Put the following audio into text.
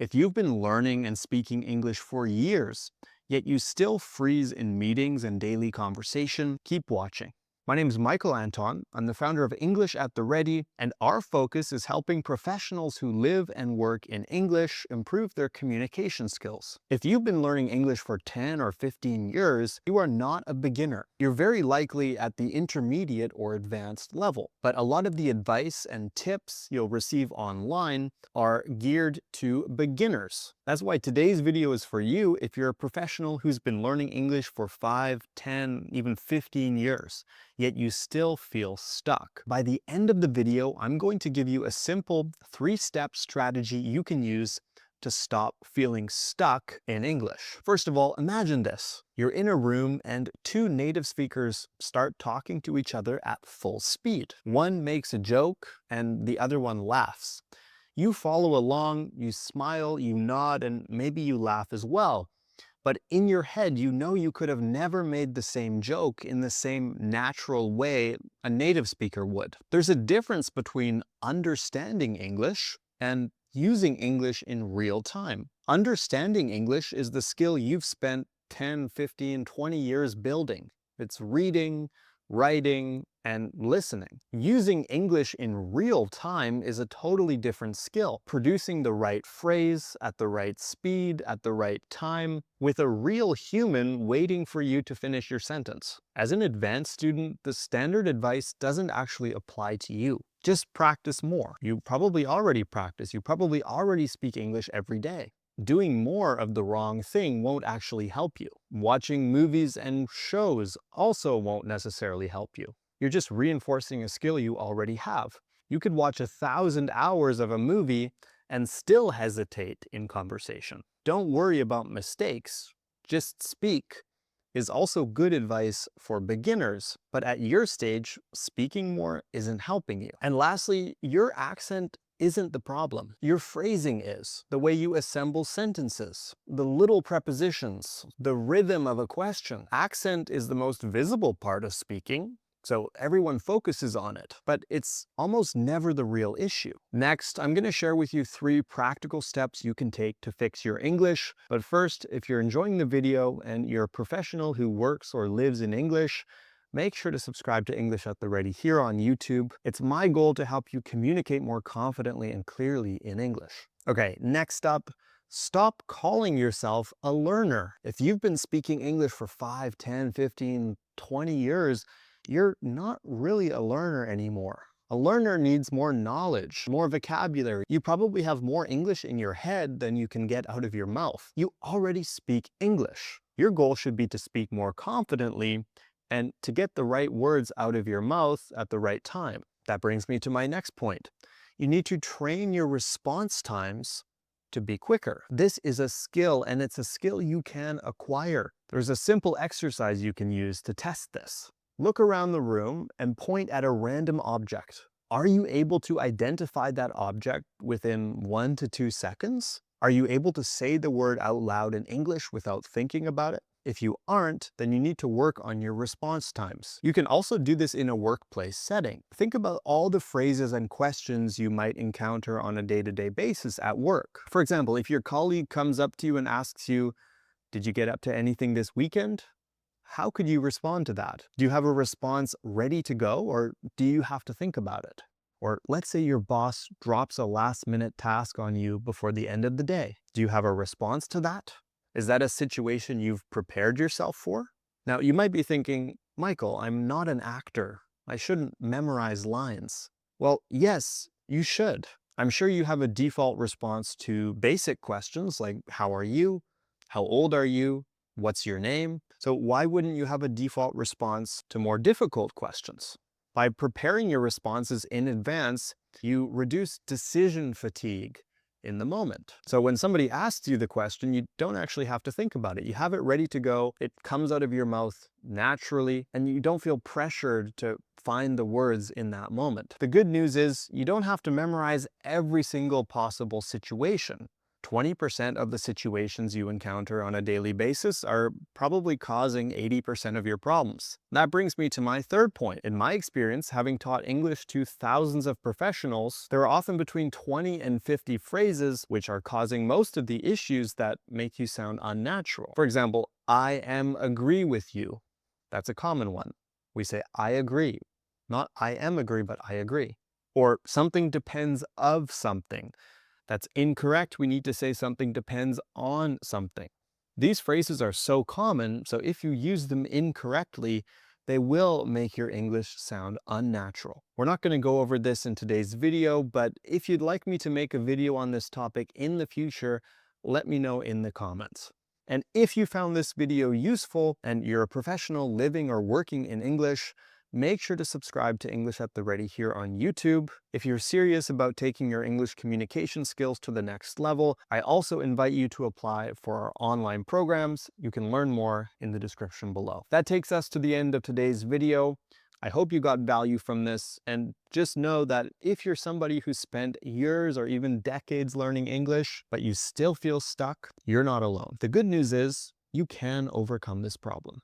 If you've been learning and speaking English for years, yet you still freeze in meetings and daily conversation, keep watching. My name is Michael Anton. I'm the founder of English at the Ready, and our focus is helping professionals who live and work in English improve their communication skills. If you've been learning English for 10 or 15 years, you are not a beginner. You're very likely at the intermediate or advanced level, but a lot of the advice and tips you'll receive online are geared to beginners. That's why today's video is for you if you're a professional who's been learning English for 5, 10, even 15 years, yet you still feel stuck. By the end of the video, I'm going to give you a simple 3-step strategy you can use to stop feeling stuck in English. First of all, imagine this. You're in a room and 2 native speakers start talking to each other at full speed. One makes a joke and the other one laughs. You follow along, you smile, you nod, and maybe you laugh as well. But in your head, you know you could have never made the same joke in the same natural way a native speaker would. There's a difference between understanding English and using English in real time. Understanding English is the skill you've spent 10, 15, 20 years building. It's reading, writing, and listening. Using English in real time is a totally different skill. Producing the right phrase at the right speed at the right time with a real human waiting for you to finish your sentence. As an advanced student, the standard advice doesn't actually apply to you. Just practice more. You probably already practice. You probably already speak English every day. Doing more of the wrong thing won't actually help you. Watching movies and shows also won't necessarily help you. You're just reinforcing a skill you already have. You could watch 1,000 hours of a movie and still hesitate in conversation. Don't worry about mistakes. Just speak is also good advice for beginners, but at your stage, speaking more isn't helping you. And lastly, your accent isn't the problem. Your phrasing is. The way you assemble sentences, the little prepositions, the rhythm of a question. Accent is the most visible part of speaking, so everyone focuses on it, but it's almost never the real issue. Next, I'm going to share with you 3 practical steps you can take to fix your English. But first, if you're enjoying the video and you're a professional who works or lives in English, make sure to subscribe to English at the Ready here on YouTube. It's my goal to help you communicate more confidently and clearly in English. Okay, next up, stop calling yourself a learner. If you've been speaking English for 5, 10, 15, 20 years, you're not really a learner anymore. A learner needs more knowledge, more vocabulary. You probably have more English in your head than you can get out of your mouth. You already speak English. Your goal should be to speak more confidently and to get the right words out of your mouth at the right time. That brings me to my next point. You need to train your response times to be quicker. This is a skill, and it's a skill you can acquire. There's a simple exercise you can use to test this. Look around the room and point at a random object. Are you able to identify that object within 1 to 2 seconds? Are you able to say the word out loud in English without thinking about it? If you aren't, then you need to work on your response times. You can also do this in a workplace setting. Think about all the phrases and questions you might encounter on a day-to-day basis at work. For example, if your colleague comes up to you and asks you, "Did you get up to anything this weekend?" How could you respond to that? Do you have a response ready to go, or do you have to think about it? Or let's say your boss drops a last-minute task on you before the end of the day. Do you have a response to that? Is that a situation you've prepared yourself for? Now, you might be thinking, Michael, I'm not an actor. I shouldn't memorize lines. Well, yes, you should. I'm sure you have a default response to basic questions like, how are you? How old are you? What's your name? So why wouldn't you have a default response to more difficult questions? By preparing your responses in advance, you reduce decision fatigue in the moment. So when somebody asks you the question, you don't actually have to think about it. You have it ready to go. It comes out of your mouth naturally, and you don't feel pressured to find the words in that moment. The good news is you don't have to memorize every single possible situation. 20% of the situations you encounter on a daily basis are probably causing 80% of your problems. That brings me to my third point. In my experience, having taught English to thousands of professionals, there are often between 20 and 50 phrases which are causing most of the issues that make you sound unnatural. For example, I am agree with you. That's a common one. We say I agree, not I am agree, but I agree. Or something depends of something. That's incorrect. We need to say something depends on something. These phrases are so common, so if you use them incorrectly, they will make your English sound unnatural. We're not going to go over this in today's video, but if you'd like me to make a video on this topic in the future, let me know in the comments. And if you found this video useful and you're a professional living or working in English, make sure to subscribe to English at the Ready here on YouTube. If you're serious about taking your English communication skills to the next level, I also invite you to apply for our online programs. You can learn more in the description below. That takes us to the end of today's video. I hope you got value from this, and just know that if you're somebody who spent years or even decades learning English, but you still feel stuck, you're not alone. The good news is you can overcome this problem.